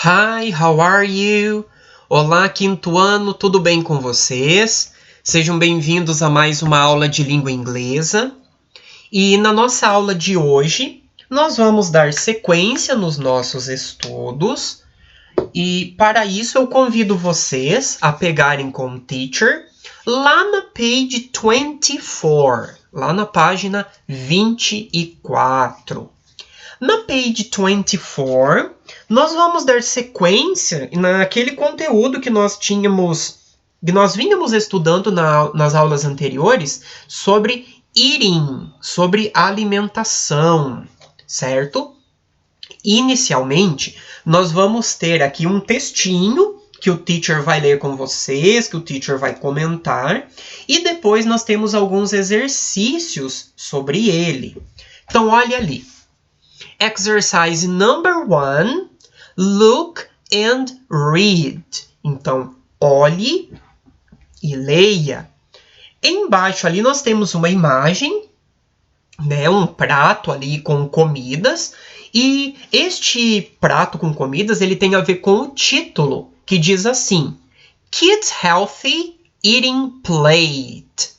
Hi, how are you? Olá, quinto ano, tudo bem com vocês? Sejam bem-vindos a mais uma aula de língua inglesa. E na nossa aula de hoje, nós vamos dar sequência nos nossos estudos. E para isso eu convido vocês a pegarem com o teacher lá na page 24, lá na página 24. Na page 24, nós vamos dar sequência naquele conteúdo que nós vínhamos estudando nas aulas anteriores sobre eating, sobre alimentação, certo? Inicialmente, nós vamos ter aqui um textinho que o teacher vai ler com vocês, que o teacher vai comentar, e depois nós temos alguns exercícios sobre ele. Então, olha ali. Exercise number 1, look and read. Então, olhe e leia. Embaixo ali nós temos uma imagem, né, um prato ali com comidas. E este prato com comidas, ele tem a ver com o título, que diz assim: Kids Healthy Eating Plate.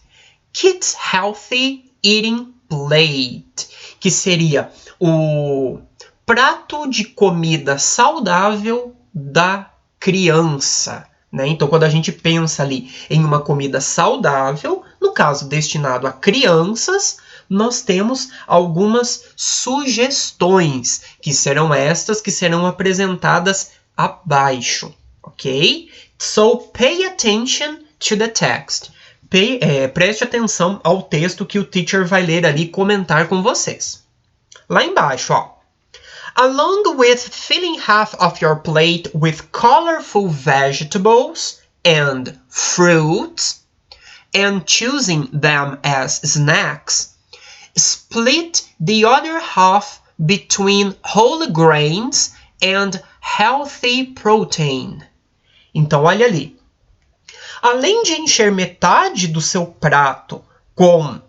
Kids Healthy Eating Plate. Que seria o prato de comida saudável da criança, né? Então, quando a gente pensa ali em uma comida saudável, no caso destinado a crianças, nós temos algumas sugestões, que serão estas que serão apresentadas abaixo, ok? So, pay attention to the text. Preste atenção ao texto que o teacher vai ler ali e comentar com vocês. Lá embaixo, ó. Along with filling half of your plate with colorful vegetables and fruits, and choosing them as snacks, split the other half between whole grains and healthy protein. Então, olha ali. Além de encher metade do seu prato com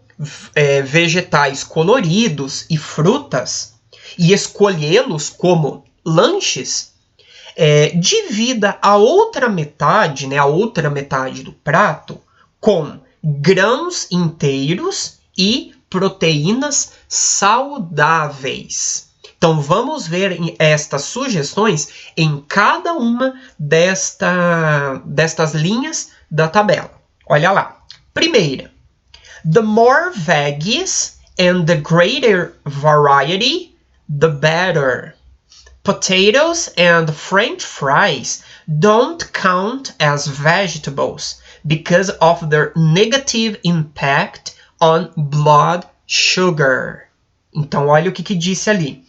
vegetais coloridos e frutas, e escolhê-los como lanches, divida a outra metade, né, a outra metade do prato, com grãos inteiros e proteínas saudáveis. Então, vamos ver estas sugestões em cada uma destas linhas da tabela. Olha lá. Primeira. The more veggies and the greater variety, the better. Potatoes and French fries don't count as vegetables because of their negative impact on blood sugar. Então, olha o que disse ali.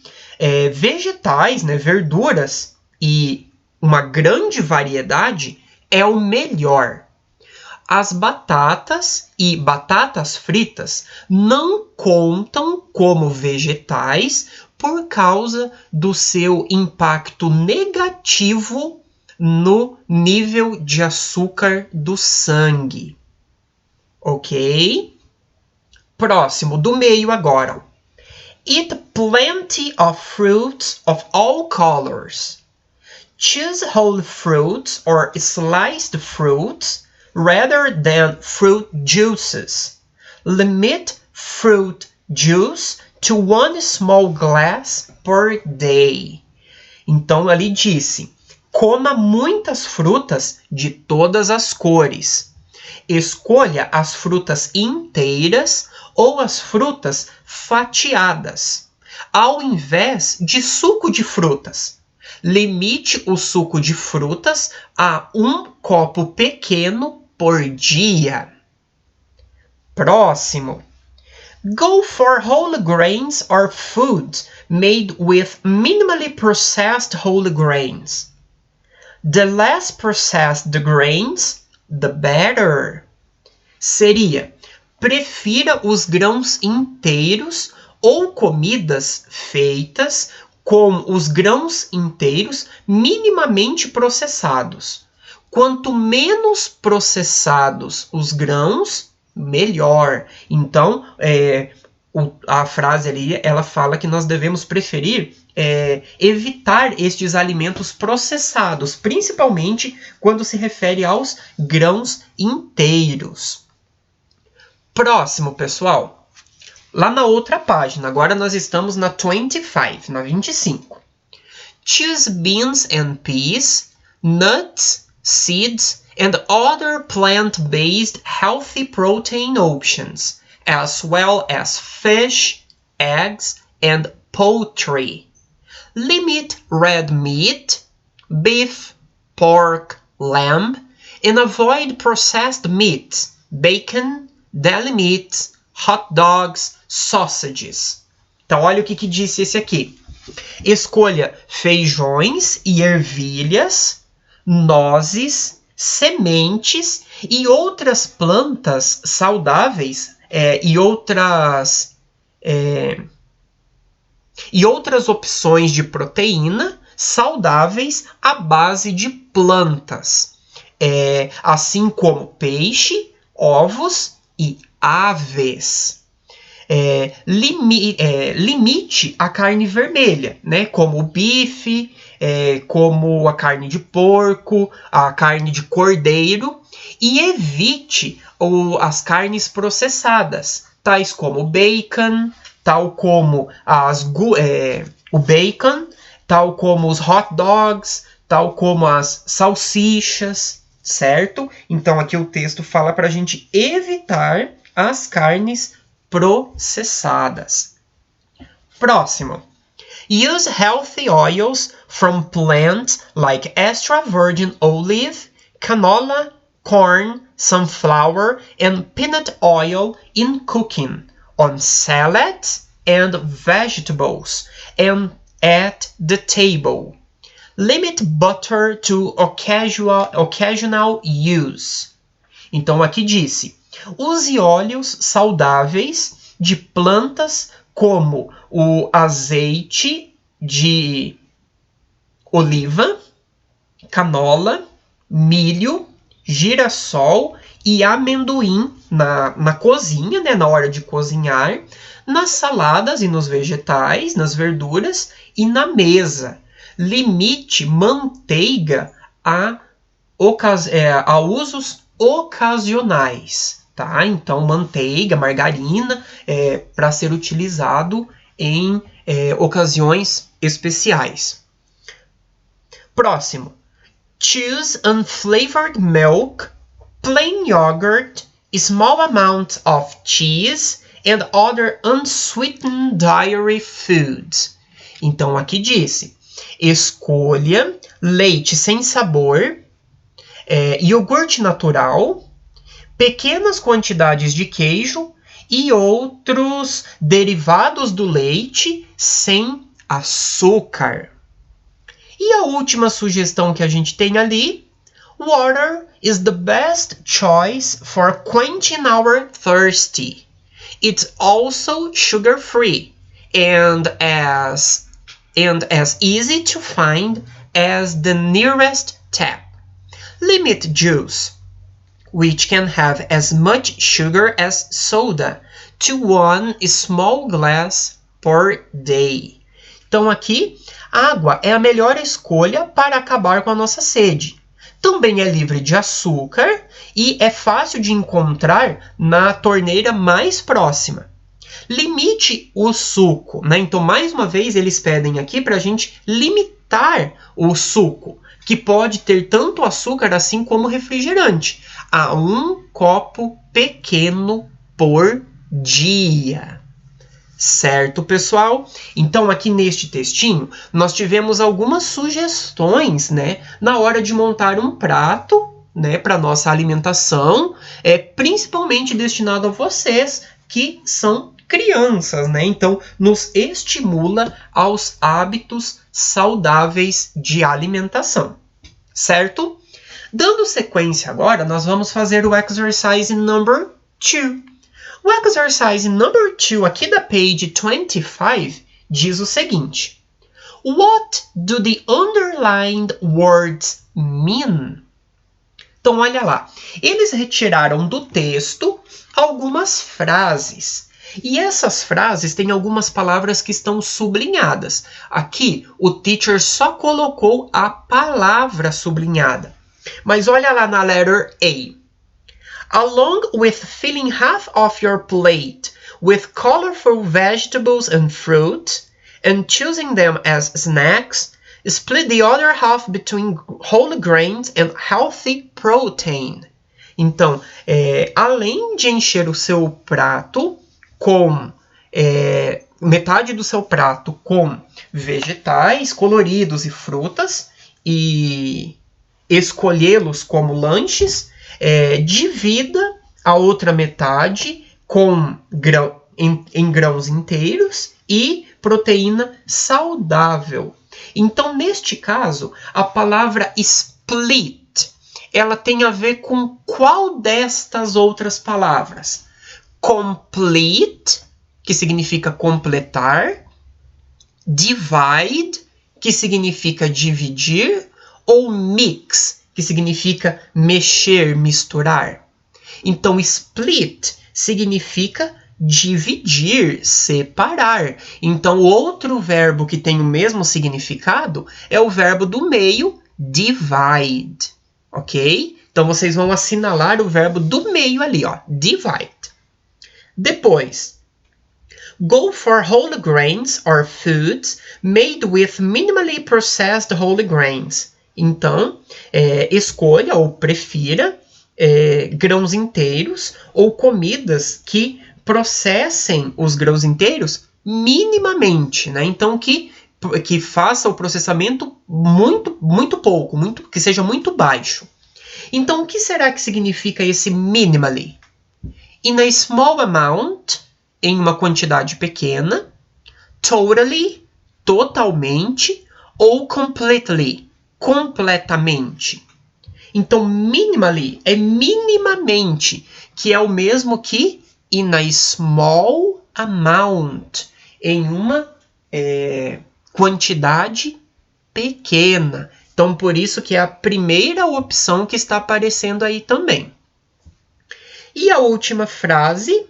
Vegetais, né, verduras e uma grande variedade é o melhor. As batatas e batatas fritas não contam como vegetais por causa do seu impacto negativo no nível de açúcar do sangue. Ok? Próximo, do meio agora. Eat plenty of fruits of all colors. Choose whole fruits or sliced fruits rather than fruit juices. Limit fruit juice to 1 small glass per day. Então, ali disse, coma muitas frutas de todas as cores. Escolha as frutas inteiras ou as frutas fatiadas, ao invés de suco de frutas. Limite o suco de frutas a 1 copo pequeno por dia. Próximo. Go for whole grains or foods made with minimally processed whole grains. The less processed the grains, the better. Seria, prefira os grãos inteiros ou comidas feitas com os grãos inteiros minimamente processados. Quanto menos processados os grãos, melhor. Então, a frase ali, ela fala que nós devemos preferir evitar estes alimentos processados, principalmente quando se refere aos grãos inteiros. Próximo, pessoal. Lá na outra página, agora nós estamos na 25, na 25. Choose beans and peas, nuts, seeds, and other plant-based healthy protein options, as well as fish, eggs, and poultry. Limit red meat, beef, pork, lamb, and avoid processed meats, bacon, deli meats, hot dogs, sausages. Então, olha o que disse esse aqui. Escolha feijões e ervilhas, nozes, sementes e outras plantas saudáveis e outras opções de proteína saudáveis à base de plantas, assim como peixe, ovos e aves. Limite a carne vermelha, né? Como o bife, como a carne de porco, a carne de cordeiro, e evite as carnes processadas, tais como o bacon, tal como o bacon, tal como os hot dogs, tal como as salsichas, certo? Então aqui o texto fala para a gente evitar as carnes processadas. Próximo. Use healthy oils from plants like extra virgin olive, canola, corn, sunflower, and peanut oil in cooking, on salads and vegetables, and at the table. Limit butter to occasional use. Então aqui disse: use óleos saudáveis de plantas como o azeite de oliva, canola, milho, girassol e amendoim na cozinha, né, na hora de cozinhar, nas saladas e nos vegetais, nas verduras e na mesa. Limite manteiga a usos ocasionais, tá? Então, manteiga, margarina, para ser utilizado em ocasiões especiais. Próximo. Choose unflavored milk, plain yogurt, small amounts of cheese, and other unsweetened dairy foods. Então, aqui disse: escolha leite sem sabor, iogurte natural, pequenas quantidades de queijo e outros derivados do leite sem açúcar. E a última sugestão que a gente tem ali: water is the best choice for quenching our thirsty. It's also sugar-free and as easy to find as the nearest tap. Limit juice, which can have as much sugar as soda, to 1 small glass per day. Então aqui, água é a melhor escolha para acabar com a nossa sede. Também é livre de açúcar e é fácil de encontrar na torneira mais próxima. Limite o suco, né? Então, mais uma vez, eles pedem aqui para a gente limitar o suco, que pode ter tanto açúcar assim como refrigerante, a 1 copo pequeno por dia. Certo, pessoal? Então, aqui neste textinho, nós tivemos algumas sugestões, né, na hora de montar um prato, né, para nossa alimentação, principalmente destinado a vocês que são crianças, né? Então, nos estimula aos hábitos saudáveis de alimentação, certo? Dando sequência agora, nós vamos fazer o exercise number 2. O exercise number 2 aqui da page 25 diz o seguinte: What do the underlined words mean? Então, olha lá. Eles retiraram do texto algumas frases E essas frases têm algumas palavras que estão sublinhadas. Aqui, o teacher só colocou a palavra sublinhada. Mas olha lá na letter A. Along with filling half of your plate with colorful vegetables and fruit, and choosing them as snacks, split the other half between whole grains and healthy protein. Então, além de encher o seu prato com metade do seu prato com vegetais coloridos e frutas e escolhê-los como lanches, divida a outra metade com em grãos inteiros e proteína saudável. Então, neste caso, a palavra split, ela tem a ver com qual destas outras palavras? Complete, que significa completar, divide, que significa dividir, ou mix, que significa mexer, misturar. Então, split significa dividir, separar. Então, outro verbo que tem o mesmo significado é o verbo do meio, divide. Ok? Então, vocês vão assinalar o verbo do meio ali, ó, divide. Depois, go for whole grains or foods made with minimally processed whole grains. Então, escolha ou prefira grãos inteiros ou comidas que processem os grãos inteiros minimamente, né? Então, que faça o processamento muito pouco, que seja muito baixo. Então, o que será que significa esse minimally? In a small amount, em uma quantidade pequena, totally, totalmente, ou completely, completamente. Então, minimally é minimamente, que é o mesmo que in a small amount, em uma quantidade pequena. Então, por isso que é a primeira opção que está aparecendo aí também. E a última frase,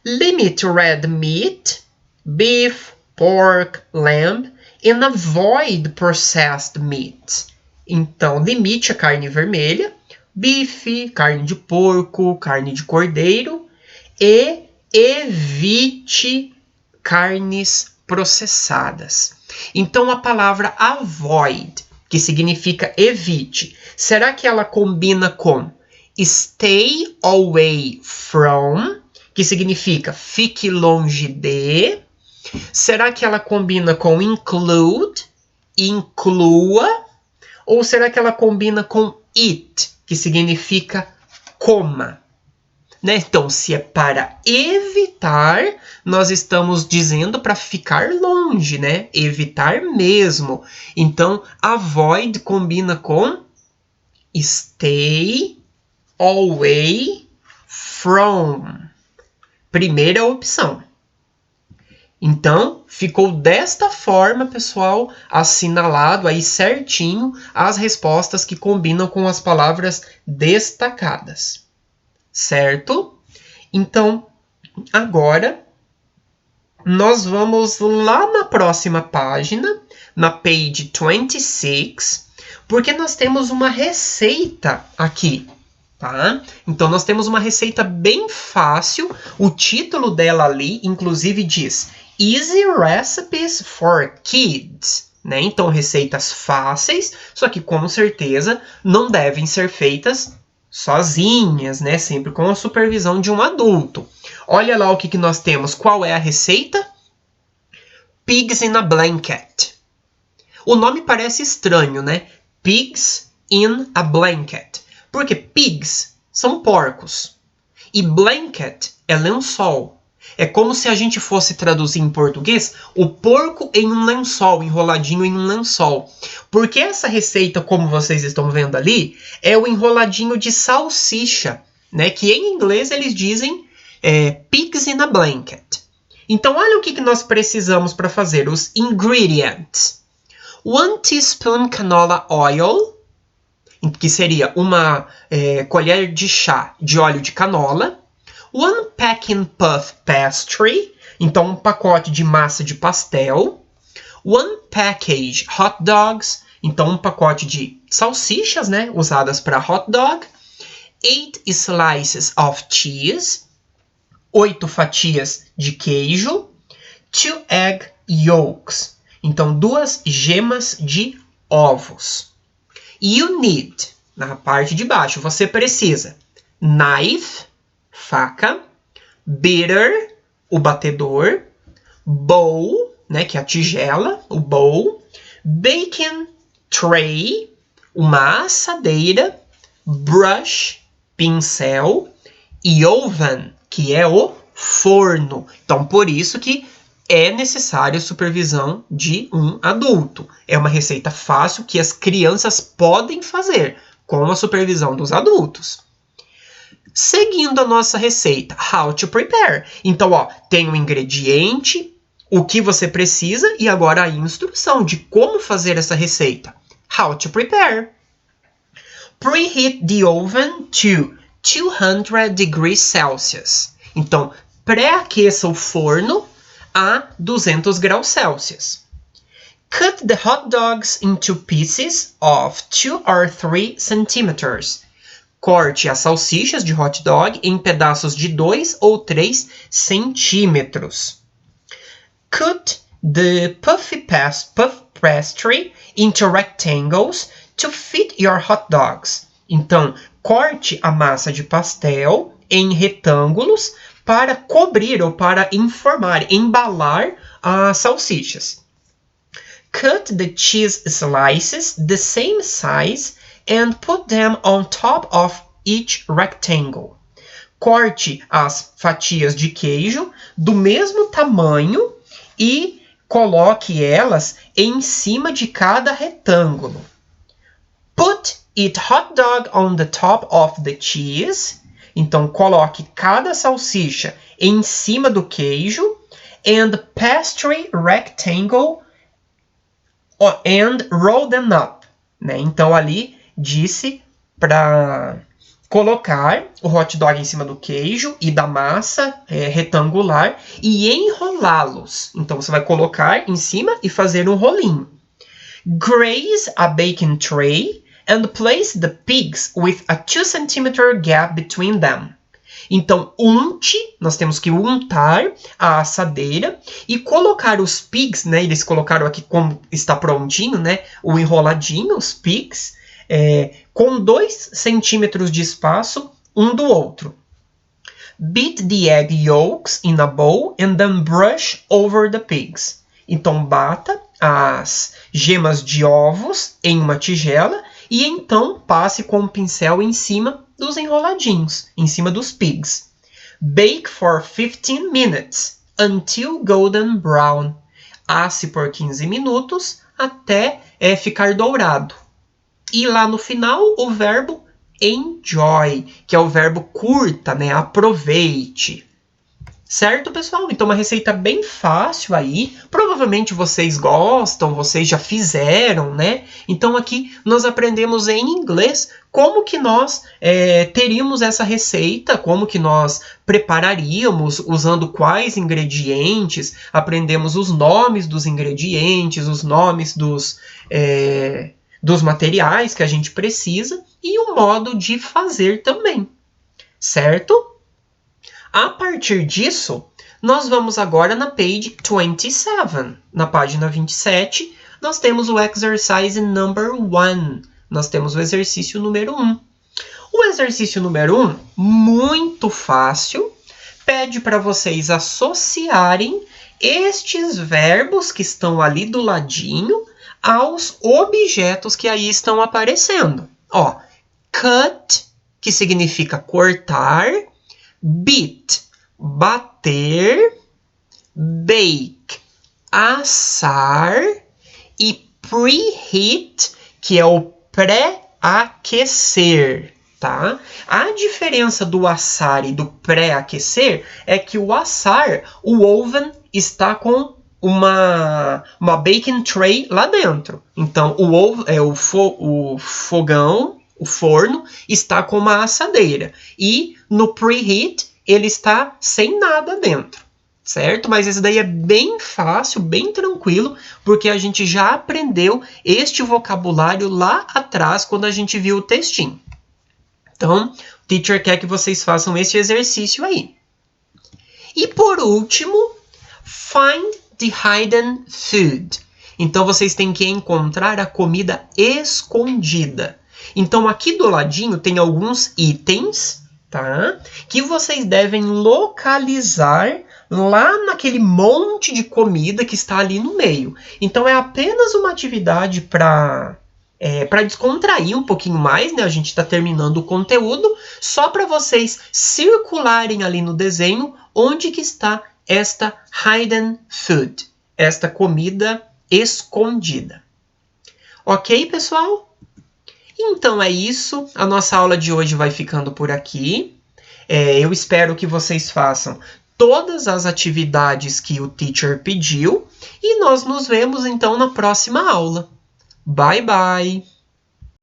limit red meat, beef, pork, lamb, and avoid processed meat. Então, limite a carne vermelha, bife, carne de porco, carne de cordeiro, e evite carnes processadas. Então, a palavra avoid, que significa evite, será que ela combina com stay away from, que significa fique longe de? Será que ela combina com include, inclua? Ou será que ela combina com eat, que significa coma? Né? Então, se é para evitar, nós estamos dizendo para ficar longe, né? Evitar mesmo. Então, avoid combina com stay away from. Primeira opção. Então, ficou desta forma, pessoal, assinalado aí certinho as respostas que combinam com as palavras destacadas. Certo? Então, agora, nós vamos lá na próxima página, na page 26, porque nós temos uma receita aqui, tá? Então, nós temos uma receita bem fácil, o título dela ali, inclusive, diz Easy Recipes for Kids, né? Então, receitas fáceis, só que com certeza não devem ser feitas sozinhas, né? Sempre com a supervisão de um adulto. Olha lá o que nós temos. Qual é a receita? Pigs in a Blanket. O nome parece estranho, né? Pigs in a Blanket. Porque pigs são porcos. E blanket é lençol. É como se a gente fosse traduzir em português o porco em um lençol, enroladinho em um lençol. Porque essa receita, como vocês estão vendo ali, é o enroladinho de salsicha, né? Que em inglês eles dizem pigs in a blanket. Então, olha o que nós precisamos para fazer, os ingredients. 1 teaspoon canola oil, que seria uma colher de chá de óleo de canola. 1 packing puff pastry, então um pacote de massa de pastel. 1 package hot dogs, então um pacote de salsichas, né, usadas para hot dog. 8 slices of cheese, 8 fatias de queijo. 2 egg yolks, então 2 gemas de ovos. You need, na parte de baixo, você precisa knife, faca, beater, o batedor, bowl, né, que é a tigela, o bowl, baking tray, uma assadeira, brush, pincel, e oven, que é o forno. Então, por isso que é necessária a supervisão de um adulto. É uma receita fácil que as crianças podem fazer com a supervisão dos adultos. Seguindo a nossa receita, how to prepare. Então, ó, tem o ingrediente, o que você precisa e agora a instrução de como fazer essa receita. How to prepare. Preheat the oven to 200 degrees Celsius. Então, pré-aqueça o forno a 200 graus Celsius. Cut the hot dogs into pieces of 2 or 3 centimeters. Corte as salsichas de hot dog em pedaços de 2 ou 3 centímetros. Cut the puff pastry into rectangles to fit your hot dogs. Então, corte a massa de pastel em retângulos para cobrir ou para embalar as salsichas. Cut the cheese slices the same size and put them on top of each rectangle. Corte as fatias de queijo do mesmo tamanho e coloque elas em cima de cada retângulo. Put each hot dog on the top of the cheese. Então, coloque cada salsicha em cima do queijo. And pastry rectangle and roll them up. Né? Então, ali disse para colocar o hot dog em cima do queijo e da massa retangular e enrolá-los. Então, você vai colocar em cima e fazer um rolinho. Graze a baking tray and place the pigs with a 2 cm gap between them. Então, unte, nós temos que untar a assadeira e colocar os pigs, né? Eles colocaram aqui como está prontinho, né? O enroladinho, os pigs, com 2 centímetros de espaço um do outro. Beat the egg yolks in a bowl and then brush over the pigs. Então, bata as gemas de ovos em uma tigela e então passe com um pincel em cima dos enroladinhos, em cima dos pigs. Bake for 15 minutes until golden brown. Asse por 15 minutos até ficar dourado. E lá no final o verbo enjoy, que é o verbo curta, né? Aproveite. Certo, pessoal? Então, uma receita bem fácil aí. Provavelmente vocês gostam, vocês já fizeram, né? Então, aqui nós aprendemos em inglês como que nós teríamos essa receita, como que nós prepararíamos, usando quais ingredientes. Aprendemos os nomes dos ingredientes, os nomes dos materiais que a gente precisa e o modo de fazer também. Certo? A partir disso, nós vamos agora na page 27. Na página 27, nós temos o exercise number 1. Nós temos o exercício número 1. O exercício número 1, muito fácil, pede para vocês associarem estes verbos que estão ali do ladinho aos objetos que aí estão aparecendo. Ó, cut, que significa cortar, beat, bater, bake, assar e preheat, que é o pré-aquecer, tá? A diferença do assar e do pré-aquecer é que o assar, o oven está com uma baking tray lá dentro. Então, o fogão, o forno, está com uma assadeira. E no preheat, ele está sem nada dentro, certo? Mas esse daí é bem fácil, bem tranquilo, porque a gente já aprendeu este vocabulário lá atrás, quando a gente viu o textinho. Então, o teacher quer que vocês façam esse exercício aí. E por último, find the hidden food. Então, vocês têm que encontrar a comida escondida. Então, aqui do ladinho tem alguns itens, tá? Que vocês devem localizar lá naquele monte de comida que está ali no meio. Então, é apenas uma atividade para descontrair um pouquinho mais, né? A gente está terminando o conteúdo, só para vocês circularem ali no desenho onde que está esta hidden food, esta comida escondida. Ok, pessoal? Então é isso, a nossa aula de hoje vai ficando por aqui. Eu espero que vocês façam todas as atividades que o teacher pediu e nós nos vemos então na próxima aula. Bye, bye!